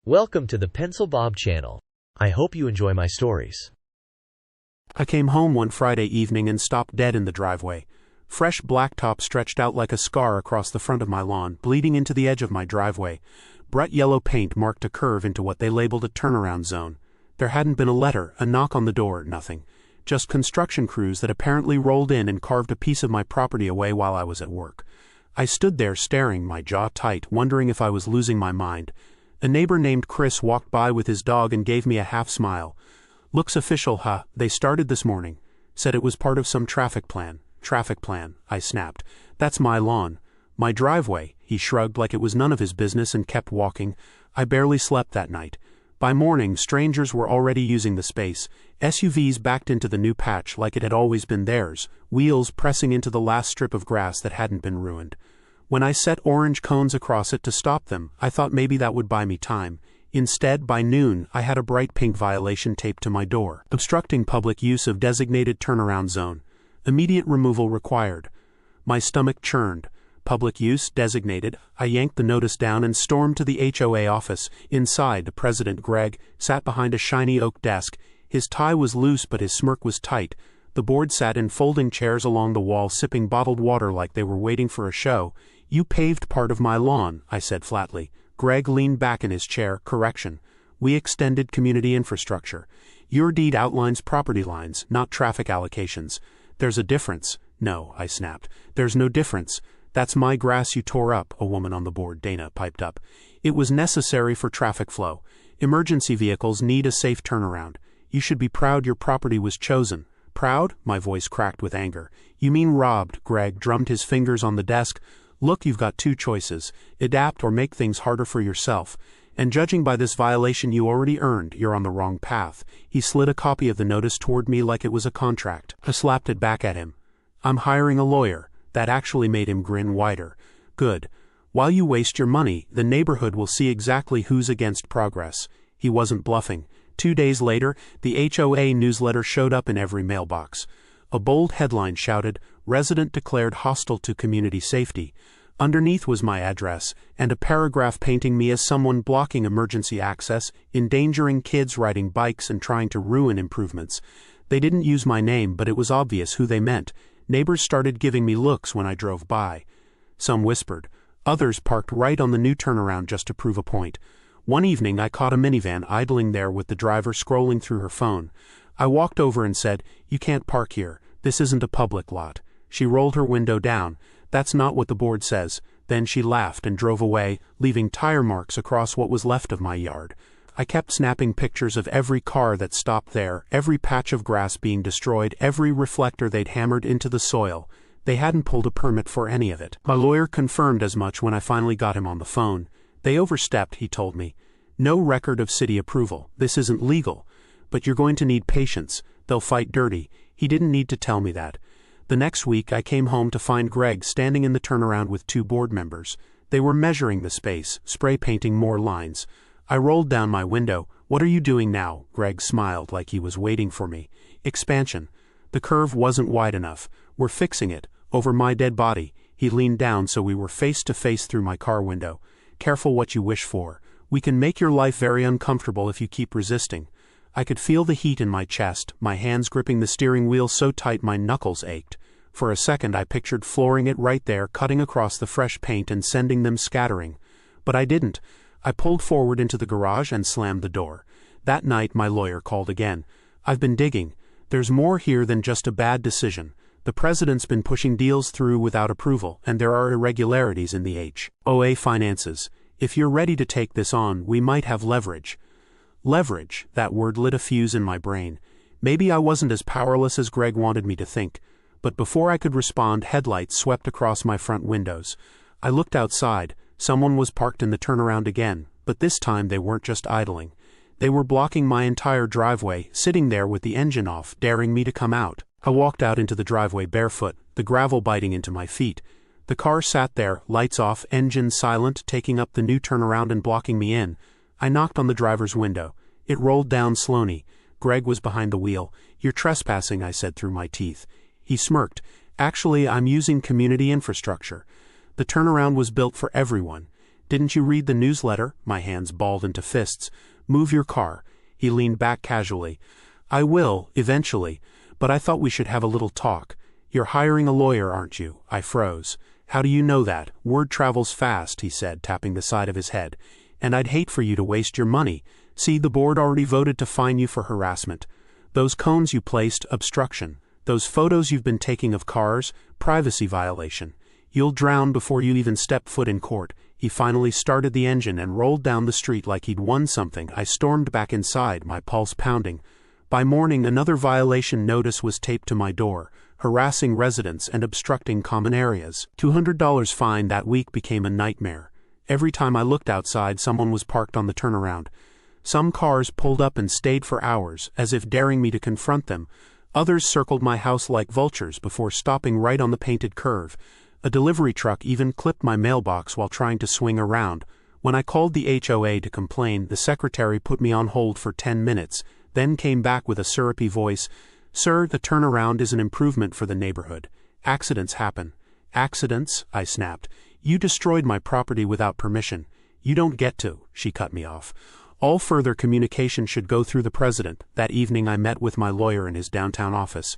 Welcome to the Pencil Bob channel. I hope you enjoy my stories. I came home one Friday evening and stopped dead in the driveway. Fresh blacktop stretched out like a scar across the front of my lawn, bleeding into the edge of my driveway. Bright yellow paint marked a curve into what they labeled a turnaround zone. There hadn't been a letter, a knock on the door, nothing. Just construction crews that apparently rolled in and carved a piece of my property away while I was at work. I stood there staring, my jaw tight, wondering if I was losing my mind. A neighbor named Chris walked by with his dog and gave me a half smile. "Looks official, huh? They started this morning. Said it was part of some traffic plan." "Traffic plan," I snapped. "That's my lawn. My driveway." He shrugged like it was none of his business and kept walking. I barely slept that night. By morning, strangers were already using the space. SUVs backed into the new patch like it had always been theirs, wheels pressing into the last strip of grass that hadn't been ruined. When I set orange cones across it to stop them, I thought maybe that would buy me time. Instead, by noon, I had a bright pink violation taped to my door. Obstructing public use of designated turnaround zone. Immediate removal required. My stomach churned. Public use designated. I yanked the notice down and stormed to the HOA office. Inside, President Greg sat behind a shiny oak desk. His tie was loose but his smirk was tight. The board sat in folding chairs along the wall, sipping bottled water like they were waiting for a show. "You paved part of my lawn," I said flatly. Greg leaned back in his chair. "Correction. We extended community infrastructure. Your deed outlines property lines, not traffic allocations. There's a difference." "No," I snapped. "There's no difference. That's my grass you tore up," a woman on the board, Dana, piped up. "It was necessary for traffic flow. Emergency vehicles need a safe turnaround. You should be proud your property was chosen." "Proud?" My voice cracked with anger. "You mean robbed." Greg drummed his fingers on the desk. "Look, you've got two choices. Adapt or make things harder for yourself. And judging by this violation you already earned, you're on the wrong path." He slid a copy of the notice toward me like it was a contract. I slapped it back at him. "I'm hiring a lawyer." That actually made him grin wider. "Good. While you waste your money, the neighborhood will see exactly who's against progress." He wasn't bluffing. 2 days later, the HOA newsletter showed up in every mailbox. A bold headline shouted, "Resident declared hostile to community safety." Underneath was my address, and a paragraph painting me as someone blocking emergency access, endangering kids riding bikes and trying to ruin improvements. They didn't use my name, but it was obvious who they meant. Neighbors started giving me looks when I drove by. Some whispered. Others parked right on the new turnaround just to prove a point. One evening I caught a minivan idling there with the driver scrolling through her phone. I walked over and said, "You can't park here. This isn't a public lot." She rolled her window down. "That's not what the board says." Then she laughed and drove away, leaving tire marks across what was left of my yard. I kept snapping pictures of every car that stopped there, every patch of grass being destroyed, every reflector they'd hammered into the soil. They hadn't pulled a permit for any of it. My lawyer confirmed as much when I finally got him on the phone. "They overstepped," he told me. "No record of city approval. This isn't legal. But you're going to need patience. They'll fight dirty." He didn't need to tell me that. The next week I came home to find Greg standing in the turnaround with 2 board members. They were measuring the space, spray painting more lines. I rolled down my window. "What are you doing now?" Greg smiled like he was waiting for me. "Expansion. The curve wasn't wide enough. We're fixing it. Over my dead body." He leaned down so we were face to face through my car window. "Careful what you wish for. We can make your life very uncomfortable if you keep resisting." I could feel the heat in my chest, my hands gripping the steering wheel so tight my knuckles ached. For a second I pictured flooring it right there, cutting across the fresh paint and sending them scattering. But I didn't. I pulled forward into the garage and slammed the door. That night my lawyer called again. "I've been digging. There's more here than just a bad decision. The president's been pushing deals through without approval, and there are irregularities in the HOA finances. If you're ready to take this on, we might have leverage." Leverage, that word lit a fuse in my brain. Maybe I wasn't as powerless as Greg wanted me to think. But before I could respond, headlights swept across my front windows. I looked outside. Someone was parked in the turnaround again, but this time they weren't just idling. They were blocking my entire driveway, sitting there with the engine off, daring me to come out. I walked out into the driveway barefoot, the gravel biting into my feet. The car sat there, lights off, engine silent, taking up the new turnaround and blocking me in. I knocked on the driver's window. It rolled down slowly. Greg was behind the wheel. "You're trespassing," I said through my teeth. He smirked. "Actually, I'm using community infrastructure. The turnaround was built for everyone. Didn't you read the newsletter? My hands balled into fists. Move your car. He leaned back casually. I will, eventually, but I thought we should have a little talk. You're hiring a lawyer, aren't you? I froze. How do you know that? Word travels fast, he said, tapping the side of his head. And I'd hate for you to waste your money. See, the board already voted to fine you for harassment. Those cones you placed, obstruction. Those photos you've been taking of cars, privacy violation. You'll drown before you even step foot in court. He finally started the engine and rolled down the street like he'd won something. I stormed back inside, my pulse pounding. By morning, another violation notice was taped to my door, harassing residents and obstructing common areas. $200 fine that week became a nightmare. Every time I looked outside, someone was parked on the turnaround. Some cars pulled up and stayed for hours, as if daring me to confront them. Others circled my house like vultures before stopping right on the painted curve. A delivery truck even clipped my mailbox while trying to swing around. When I called the HOA to complain, the secretary put me on hold for 10 minutes, then came back with a syrupy voice. Sir, the turnaround is an improvement for the neighborhood. Accidents happen. Accidents? I snapped. You destroyed my property without permission. You don't get to, she cut me off. All further communication should go through the president. That evening I met with my lawyer in his downtown office.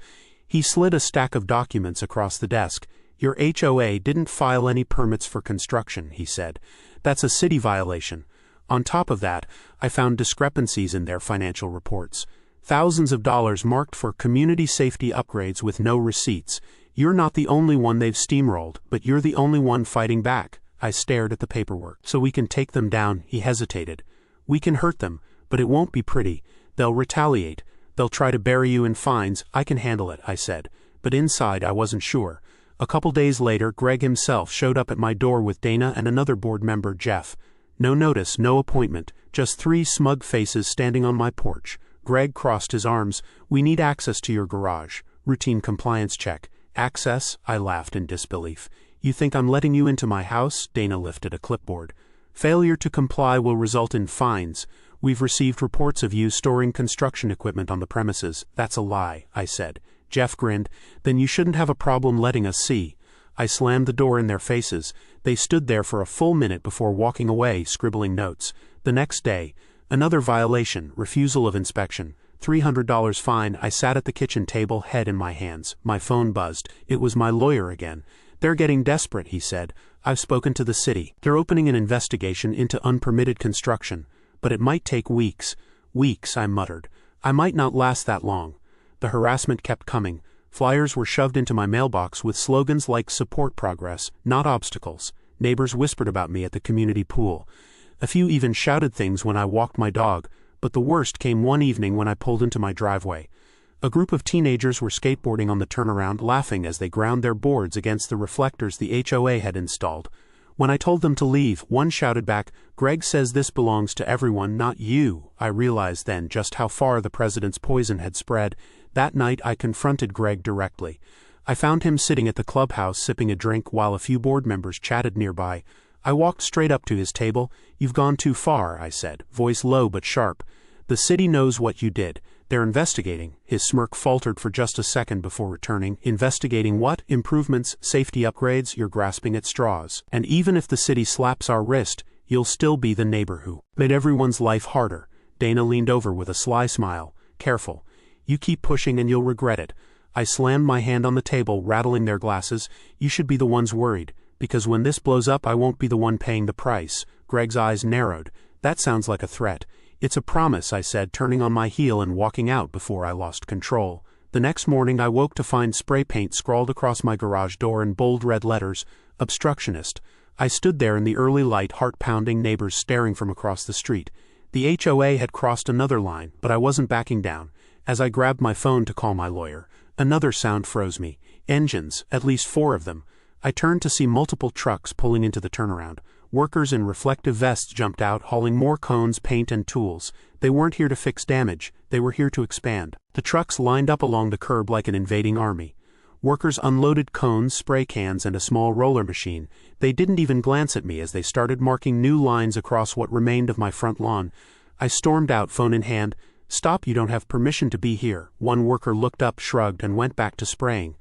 He slid a stack of documents across the desk. Your HOA didn't file any permits for construction, he said. That's a city violation. On top of that, I found discrepancies in their financial reports. Thousands of dollars marked for community safety upgrades with no receipts. You're not the only one they've steamrolled, but you're the only one fighting back. I stared at the paperwork. So we can take them down, he hesitated. We can hurt them, but it won't be pretty. They'll retaliate. They'll try to bury you in fines. I can handle it, I said. But inside I wasn't sure. A couple days later, Greg himself showed up at my door with Dana and another board member, Jeff. No notice, no appointment, just 3 smug faces standing on my porch. Greg crossed his arms. We need access to your garage. Routine compliance check. Access? I laughed in disbelief. You think I'm letting you into my house? Dana lifted a clipboard. Failure to comply will result in fines. We've received reports of you storing construction equipment on the premises. That's a lie, I said. Jeff grinned. Then you shouldn't have a problem letting us see. I slammed the door in their faces. They stood there for a full minute before walking away, scribbling notes. The next day, another violation, refusal of inspection. $300 fine. I sat at the kitchen table, head in my hands. My phone buzzed. It was my lawyer again. They're getting desperate, he said. I've spoken to the city. They're opening an investigation into unpermitted construction. But it might take weeks. Weeks, I muttered. I might not last that long. The harassment kept coming. Flyers were shoved into my mailbox with slogans like support progress, not obstacles. Neighbors whispered about me at the community pool. A few even shouted things when I walked my dog, but the worst came one evening when I pulled into my driveway. A group of teenagers were skateboarding on the turnaround, laughing as they ground their boards against the reflectors the HOA had installed. When I told them to leave, one shouted back, "Greg says this belongs to everyone, not you." I realized then just how far the president's poison had spread. That night I confronted Greg directly. I found him sitting at the clubhouse sipping a drink while a few board members chatted nearby. I walked straight up to his table. "You've gone too far," I said, voice low but sharp. "The city knows what you did. They're investigating." His smirk faltered for just a second before returning. "Investigating what? Improvements, safety upgrades?" You're grasping at straws. "And even if the city slaps our wrist, you'll still be the neighbor who made everyone's life harder." Dana leaned over with a sly smile. "Careful. You keep pushing and you'll regret it." I slammed my hand on the table, rattling their glasses. "You should be the ones worried, because when this blows up I won't be the one paying the price." Greg's eyes narrowed. "That sounds like a threat." "It's a promise," I said, turning on my heel and walking out before I lost control. The next morning I woke to find spray paint scrawled across my garage door in bold red letters, "Obstructionist." I stood there in the early light, heart-pounding, neighbors staring from across the street. The HOA had crossed another line, but I wasn't backing down. As I grabbed my phone to call my lawyer, another sound froze me. Engines, at least 4 of them. I turned to see multiple trucks pulling into the turnaround. Workers in reflective vests jumped out, hauling more cones, paint, and tools. They weren't here to fix damage, they were here to expand. The trucks lined up along the curb like an invading army. Workers unloaded cones, spray cans, and a small roller machine. They didn't even glance at me as they started marking new lines across what remained of my front lawn. I stormed out, phone in hand. "Stop, you don't have permission to be here." One worker looked up, shrugged, and went back to spraying.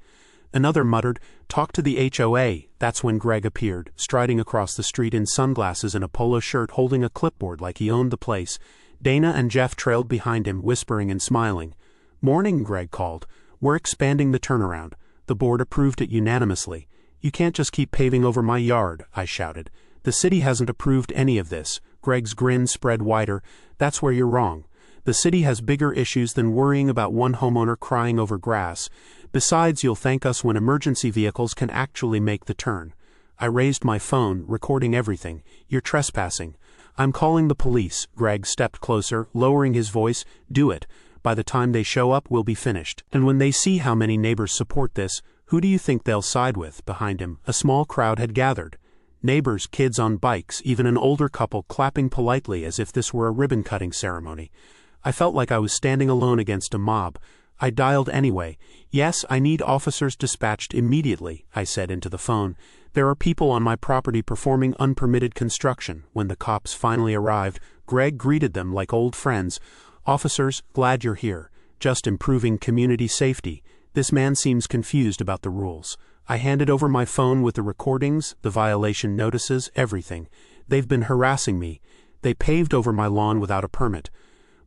Another muttered, "Talk to the HOA." That's when Greg appeared, striding across the street in sunglasses and a polo shirt, holding a clipboard like he owned the place. Dana and Jeff trailed behind him, whispering and smiling. "Morning," Greg called. "We're expanding the turnaround. The board approved it unanimously." "You can't just keep paving over my yard," I shouted. "The city hasn't approved any of this." Greg's grin spread wider. "That's where you're wrong. The city has bigger issues than worrying about one homeowner crying over grass. Besides, you'll thank us when emergency vehicles can actually make the turn." I raised my phone, recording everything. "You're trespassing." "I'm calling the police." Greg stepped closer, lowering his voice. "Do it. By the time they show up, we'll be finished. And when they see how many neighbors support this, who do you think they'll side with?" Behind him, a small crowd had gathered. Neighbors, kids on bikes, even an older couple clapping politely as if this were a ribbon-cutting ceremony. I felt like I was standing alone against a mob. I dialed anyway. "Yes, I need officers dispatched immediately," I said into the phone. "There are people on my property performing unpermitted construction." When the cops finally arrived, Greg greeted them like old friends. "Officers, glad you're here. Just improving community safety." This man seems confused about the rules. I handed over my phone with the recordings, the violation notices, everything. "They've been harassing me. They paved over my lawn without a permit."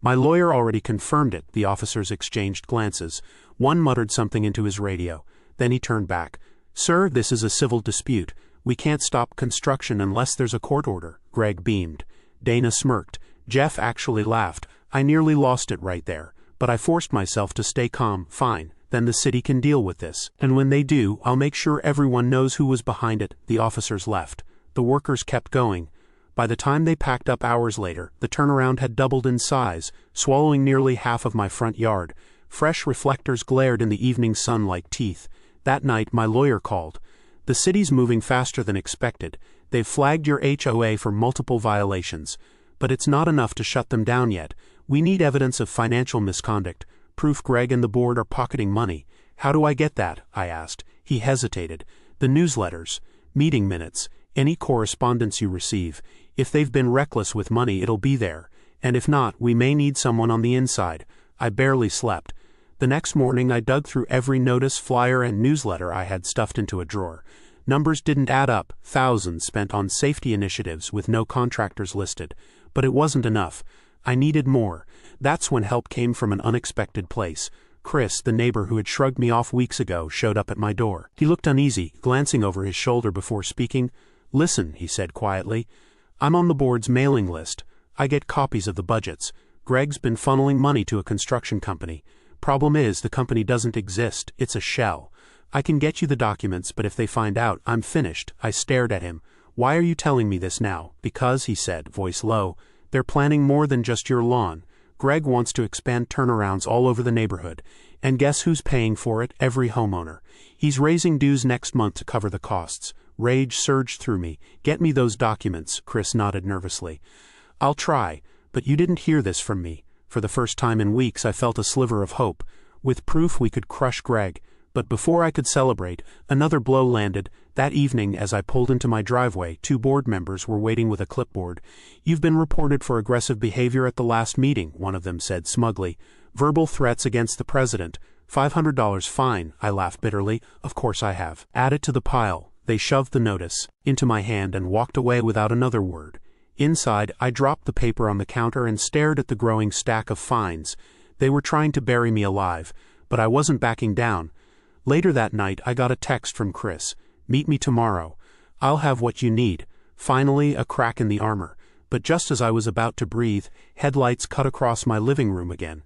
"My lawyer already confirmed it." The officers exchanged glances. One muttered something into his radio. Then he turned back. "Sir, this is a civil dispute. We can't stop construction unless there's a court order." Greg beamed. Dana smirked. Jeff actually laughed. "I nearly lost it right there, but I forced myself to stay calm." "Fine. Then the city can deal with this. And when they do, I'll make sure everyone knows who was behind it." The officers left. The workers kept going. By the time they packed up hours later, the turnaround had doubled in size, swallowing nearly half of my front yard. Fresh reflectors glared in the evening sun like teeth. That night, my lawyer called. "The city's moving faster than expected. They've flagged your HOA for multiple violations. But it's not enough to shut them down yet. We need evidence of financial misconduct. Proof Greg and the board are pocketing money." "How do I get that?" I asked. He hesitated. "The newsletters, meeting minutes, any correspondence you receive. If they've been reckless with money, it'll be there. And if not, we may need someone on the inside." I barely slept. The next morning I dug through every notice, flyer, and newsletter I had stuffed into a drawer. Numbers didn't add up, thousands spent on safety initiatives with no contractors listed. But it wasn't enough. I needed more. That's when help came from an unexpected place. Chris, the neighbor who had shrugged me off weeks ago, showed up at my door. He looked uneasy, glancing over his shoulder before speaking. "Listen," he said quietly. "I'm on the board's mailing list. I get copies of the budgets. Greg's been funneling money to a construction company. Problem is, the company doesn't exist. It's a shell. I can get you the documents, but if they find out, I'm finished." I stared at him. "Why are you telling me this now?" "Because," he said, voice low, "they're planning more than just your lawn. Greg wants to expand turnarounds all over the neighborhood. And guess who's paying for it? Every homeowner. He's raising dues next month to cover the costs." Rage surged through me. "Get me those documents." Chris nodded nervously. "I'll try, but you didn't hear this from me." For the first time in weeks, I felt a sliver of hope. With proof, we could crush Greg. But before I could celebrate, another blow landed. That evening, as I pulled into my driveway, 2 board members were waiting with a clipboard. "You've been reported for aggressive behavior at the last meeting," one of them said smugly. "Verbal threats against the president. $500 fine." I laughed bitterly. "Of course I have." "Add it to the pile." They shoved the notice into my hand and walked away without another word. Inside, I dropped the paper on the counter and stared at the growing stack of fines. They were trying to bury me alive, but I wasn't backing down. Later that night, I got a text from Chris. "Meet me tomorrow. I'll have what you need." Finally, a crack in the armor. But just as I was about to breathe, headlights cut across my living room again.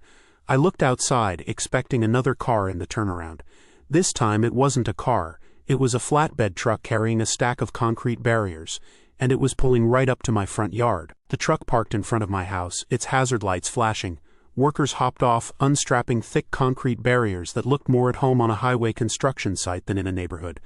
I looked outside, expecting another car in the turnaround. This time it wasn't a car. It was a flatbed truck carrying a stack of concrete barriers, and it was pulling right up to my front yard. The truck parked in front of my house, its hazard lights flashing. Workers hopped off, unstrapping thick concrete barriers that looked more at home on a highway construction site than in a neighborhood.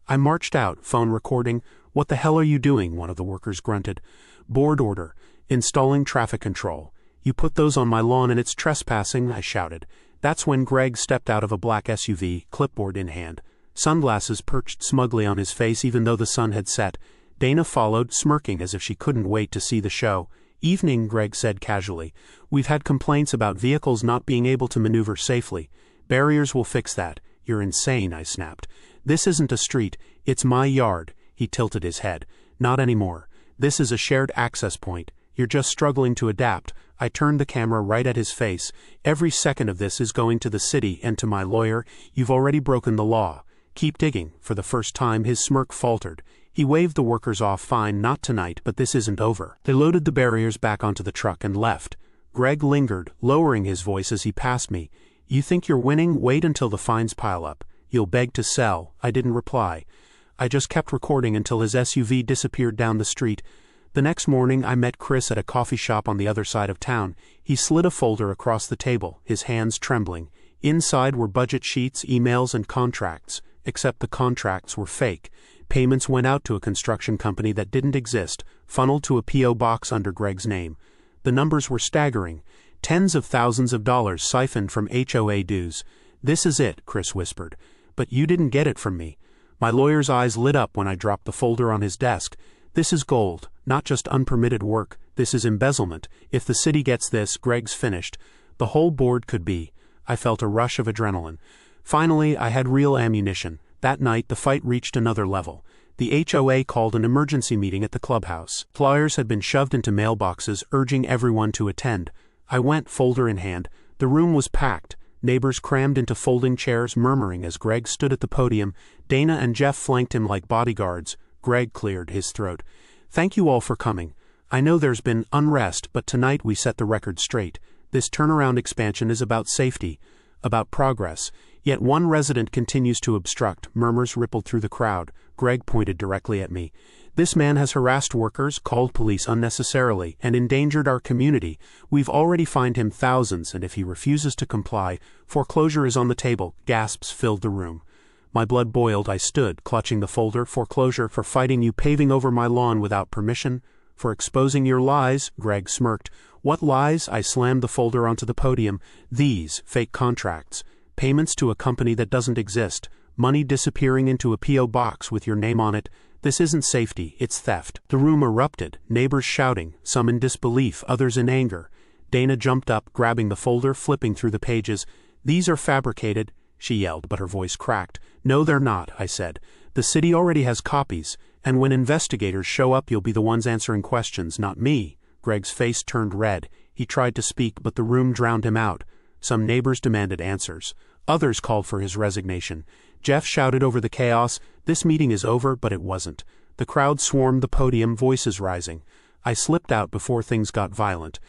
I marched out, phone recording. "What the hell are you doing?" one of the workers grunted. "Board order. Installing traffic control. You put those on my lawn and it's trespassing," I shouted. That's when Greg stepped out of a black SUV, clipboard in hand. Sunglasses perched smugly on his face even though the sun had set. Dana followed, smirking as if she couldn't wait to see the show. "Evening," Greg said casually. "We've had complaints about vehicles not being able to maneuver safely. Barriers will fix that. You're insane, I snapped. This isn't a street, it's my yard. He tilted his head. Not anymore. This is a shared access point. You're just struggling to adapt. I turned the camera right at his face. Every second of this is going to the city and to my lawyer. You've already broken the law. Keep digging. For the first time, his smirk faltered. He waved the workers off. Fine, not tonight, but this isn't over. They loaded the barriers back onto the truck and left. Greg lingered, lowering his voice as he passed me. You think you're winning? Wait until the fines pile up. You'll beg to sell. I didn't reply. I just kept recording until his SUV disappeared down the street. The next morning, I met Chris at a coffee shop on the other side of town. He slid a folder across the table, his hands trembling. Inside were budget sheets, emails, and contracts, except the contracts were fake. Payments went out to a construction company that didn't exist, funneled to a P.O. box under Greg's name. The numbers were staggering. Tens of thousands of dollars siphoned from HOA dues. This is it, Chris whispered. But you didn't get it from me. My lawyer's eyes lit up when I dropped the folder on his desk. This is gold, not just unpermitted work. This is embezzlement. If the city gets this, Greg's finished. The whole board could be. I felt a rush of adrenaline. Finally, I had real ammunition. That night, the fight reached another level. The HOA called an emergency meeting at the clubhouse. Flyers had been shoved into mailboxes, urging everyone to attend. I went, folder in hand. The room was packed. Neighbors crammed into folding chairs, murmuring as Greg stood at the podium. Dana and Jeff flanked him like bodyguards. Greg cleared his throat. Thank you all for coming. I know there's been unrest, but tonight we set the record straight. This turnaround expansion is about safety, about progress. Yet one resident continues to obstruct. Murmurs rippled through the crowd. Greg pointed directly at me. This man has harassed workers, called police unnecessarily, and endangered our community. We've already fined him thousands, and if he refuses to comply, foreclosure is on the table. Gasps filled the room. My blood boiled. I stood, clutching the folder. Foreclosure for fighting you, paving over my lawn without permission, for exposing your lies. Greg smirked. What lies? I slammed the folder onto the podium. These fake contracts. Payments to a company that doesn't exist. Money disappearing into a P.O. box with your name on it. This isn't safety, it's theft. The room erupted, neighbors shouting, some in disbelief, others in anger. Dana jumped up, grabbing the folder, flipping through the pages. These are fabricated, she yelled, but her voice cracked. No, they're not, I said. The city already has copies, and when investigators show up, you'll be the ones answering questions, not me. Greg's face turned red. He tried to speak, but the room drowned him out. Some neighbors demanded answers. Others called for his resignation. Jeff shouted over the chaos, "This meeting is over," but it wasn't. The crowd swarmed the podium, voices rising. I slipped out before things got violent.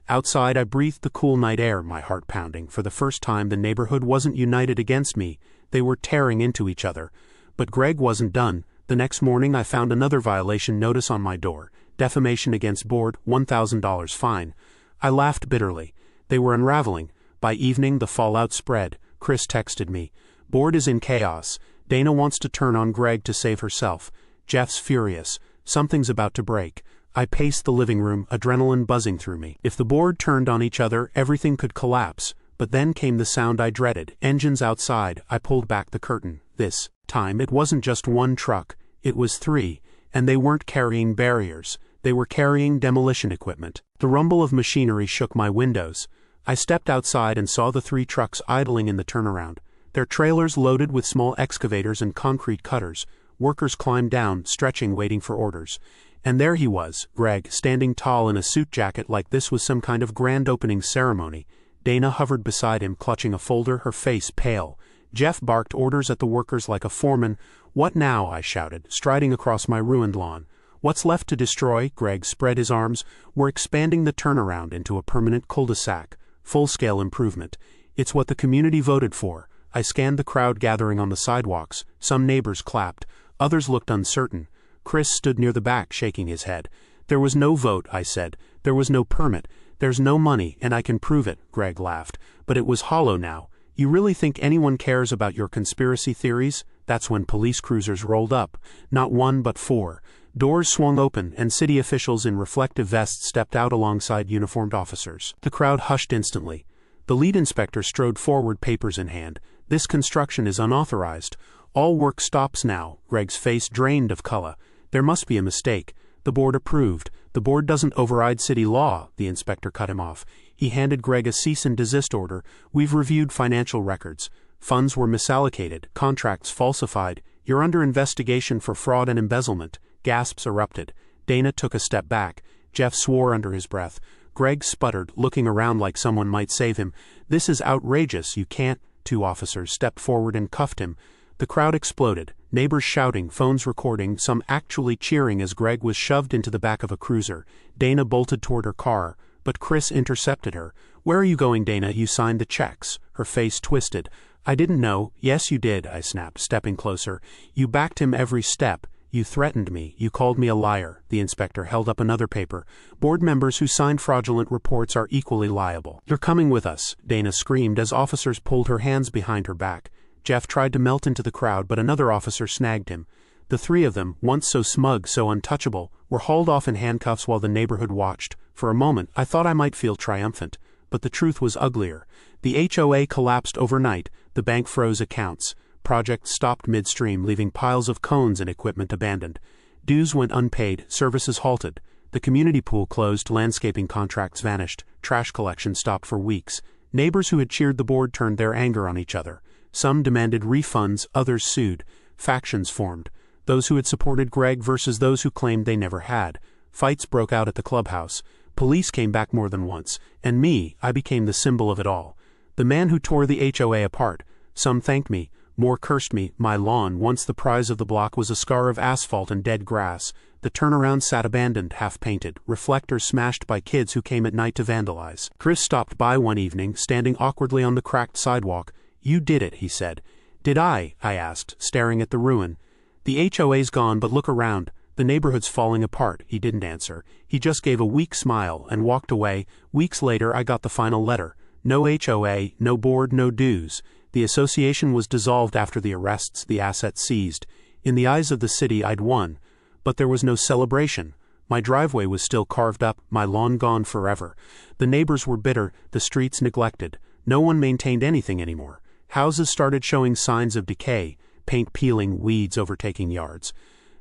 Outside, I breathed the cool night air, my heart pounding. For the first time, the neighborhood wasn't united against me. They were tearing into each other. But Greg wasn't done. The next morning, I found another violation notice on my door. Defamation against board, $1,000 fine. I laughed bitterly. They were unraveling. By evening, the fallout spread. Chris texted me. Board is in chaos. Dana wants to turn on Greg to save herself. Jeff's furious. Something's about to break. I paced the living room, adrenaline buzzing through me. If the board turned on each other, everything could collapse. But then came the sound I dreaded. Engines outside. I pulled back the curtain. This time, it wasn't just one truck. It was three. And they weren't carrying barriers. They were carrying demolition equipment. The rumble of machinery shook my windows. I stepped outside and saw the three trucks idling in the turnaround. Their trailers loaded with small excavators and concrete cutters. Workers climbed down, stretching, waiting for orders. And there he was, Greg, standing tall in a suit jacket like this was some kind of grand opening ceremony. Dana hovered beside him, clutching a folder, her face pale. Jeff barked orders at the workers like a foreman. What now? I shouted, striding across my ruined lawn. What's left to destroy? Greg spread his arms. We're expanding the turnaround into a permanent cul-de-sac. Full-scale improvement. It's what the community voted for. I scanned the crowd gathering on the sidewalks. Some neighbors clapped. Others looked uncertain. Chris stood near the back, shaking his head. There was no vote, I said. There was no permit. There's no money, and I can prove it, Greg laughed. But it was hollow now. You really think anyone cares about your conspiracy theories? That's when police cruisers rolled up. Not one, but four. Doors swung open, and city officials in reflective vests stepped out alongside uniformed officers. The crowd hushed instantly. The lead inspector strode forward, papers in hand. This construction is unauthorized. All work stops now. Greg's face drained of color. There must be a mistake. The board approved. The board doesn't override city law. The inspector cut him off. He handed Greg a cease and desist order. We've reviewed financial records. Funds were misallocated, contracts falsified. You're under investigation for fraud and embezzlement. Gasps erupted. Dana took a step back. Jeff swore under his breath. Greg sputtered, looking around like someone might save him. This is outrageous, you can't. 2 officers stepped forward and cuffed him. The crowd exploded, neighbors shouting, phones recording, some actually cheering as Greg was shoved into the back of a cruiser. Dana bolted toward her car, but Chris intercepted her. "Where are you going, Dana? You signed the checks." Her face twisted. "I didn't know." "Yes, you did," I snapped, stepping closer. "You backed him every step. You threatened me. You called me a liar." The inspector held up another paper. "Board members who signed fraudulent reports are equally liable." "You're coming with us," Dana screamed as officers pulled her hands behind her back. Jeff tried to melt into the crowd, but another officer snagged him. The 3 of them, once so smug, so untouchable, were hauled off in handcuffs while the neighborhood watched. For a moment, I thought I might feel triumphant. But the truth was uglier. The HOA collapsed overnight. The bank froze accounts. Projects stopped midstream, leaving piles of cones and equipment abandoned. Dues went unpaid, services halted. The community pool closed, landscaping contracts vanished, trash collection stopped for weeks. Neighbors who had cheered the board turned their anger on each other. Some demanded refunds, others sued. Factions formed. Those who had supported Greg versus those who claimed they never had. Fights broke out at the clubhouse. Police came back more than once. And me, I became the symbol of it all. The man who tore the HOA apart. Some thanked me. More cursed me. My lawn, once the prize of the block, was a scar of asphalt and dead grass. The turnaround sat abandoned, half-painted, reflectors smashed by kids who came at night to vandalize. Chris stopped by one evening, standing awkwardly on the cracked sidewalk. "You did it," he said. "Did I?" I asked, staring at the ruin. "The HOA's gone, but look around. The neighborhood's falling apart." He didn't answer. He just gave a weak smile and walked away. Weeks later, I got the final letter. No HOA, no board, no dues. The association was dissolved after the arrests, the assets seized. In the eyes of the city, I'd won. But there was no celebration. My driveway was still carved up, my lawn gone forever. The neighbors were bitter, the streets neglected. No one maintained anything anymore. Houses started showing signs of decay, paint peeling, weeds overtaking yards.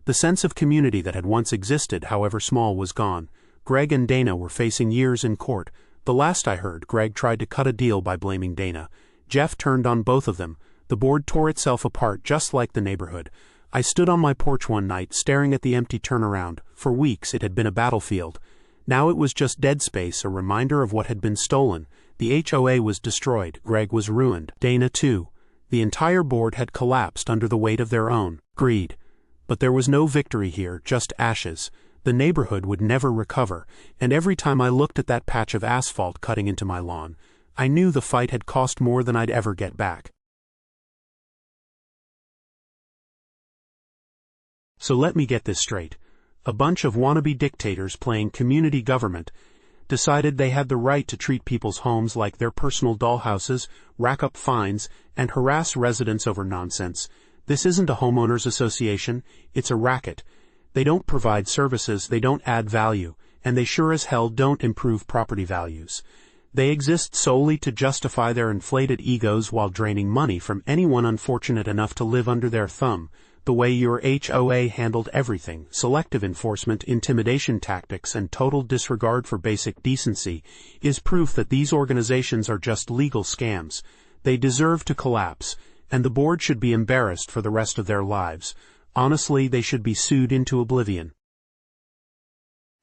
The sense of community that had once existed, however small, was gone. Greg and Dana were facing years in court. The last I heard, Greg tried to cut a deal by blaming Dana. Jeff turned on both of them. The board tore itself apart just like the neighborhood. I stood on my porch one night, staring at the empty turnaround. For weeks it had been a battlefield. Now it was just dead space, a reminder of what had been stolen. The HOA was destroyed. Greg was ruined. Dana too. The entire board had collapsed under the weight of their own greed. But there was no victory here, just ashes. The neighborhood would never recover, and every time I looked at that patch of asphalt cutting into my lawn, I knew the fight had cost more than I'd ever get back. So let me get this straight. A bunch of wannabe dictators playing community government decided they had the right to treat people's homes like their personal dollhouses, rack up fines, and harass residents over nonsense. This isn't a homeowners association, it's a racket. They don't provide services, they don't add value, and they sure as hell don't improve property values. They exist solely to justify their inflated egos while draining money from anyone unfortunate enough to live under their thumb. The way your HOA handled everything, selective enforcement, intimidation tactics, and total disregard for basic decency, is proof that these organizations are just legal scams. They deserve to collapse, and the board should be embarrassed for the rest of their lives. Honestly, they should be sued into oblivion.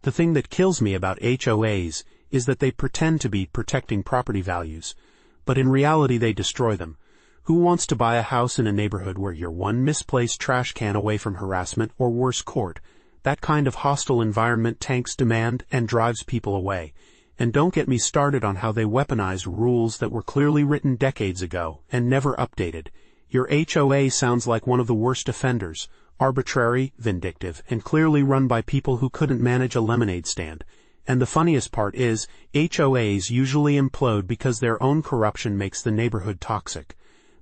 The thing that kills me about HOAs is that they pretend to be protecting property values, but in reality they destroy them. Who wants to buy a house in a neighborhood where you're one misplaced trash can away from harassment or worse, court? That kind of hostile environment tanks demand and drives people away. And don't get me started on how they weaponize rules that were clearly written decades ago and never updated. Your HOA sounds like one of the worst offenders, arbitrary, vindictive, and clearly run by people who couldn't manage a lemonade stand. And the funniest part is, HOAs usually implode because their own corruption makes the neighborhood toxic.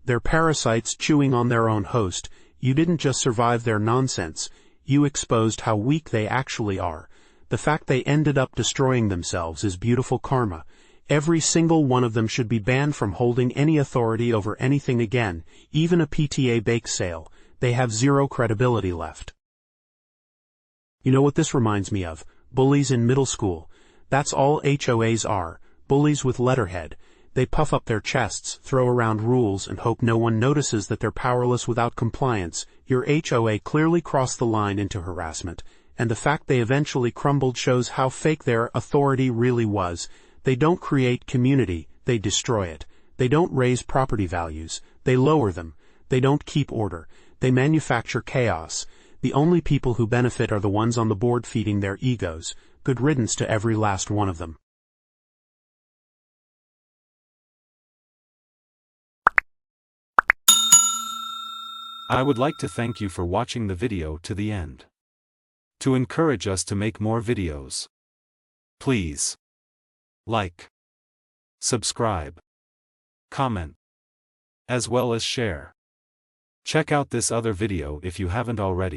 They're parasites chewing on their own host. You didn't just survive their nonsense, you exposed how weak they actually are. The fact they ended up destroying themselves is beautiful karma. Every single one of them should be banned from holding any authority over anything again, even a PTA bake sale. They have zero credibility left. You know what this reminds me of? Bullies in middle school. That's all HOAs are, bullies with letterhead. They puff up their chests, throw around rules, and hope no one notices that they're powerless without compliance. Your HOA clearly crossed the line into harassment, and the fact they eventually crumbled shows how fake their authority really was. They don't create community, they destroy it. They don't raise property values, they lower them. They don't keep order, they manufacture chaos. The only people who benefit are the ones on the board feeding their egos. Good riddance to every last one of them. I would like to thank you for watching the video to the end. To encourage us to make more videos, please like, subscribe, comment, as well as share. Check out this other video if you haven't already.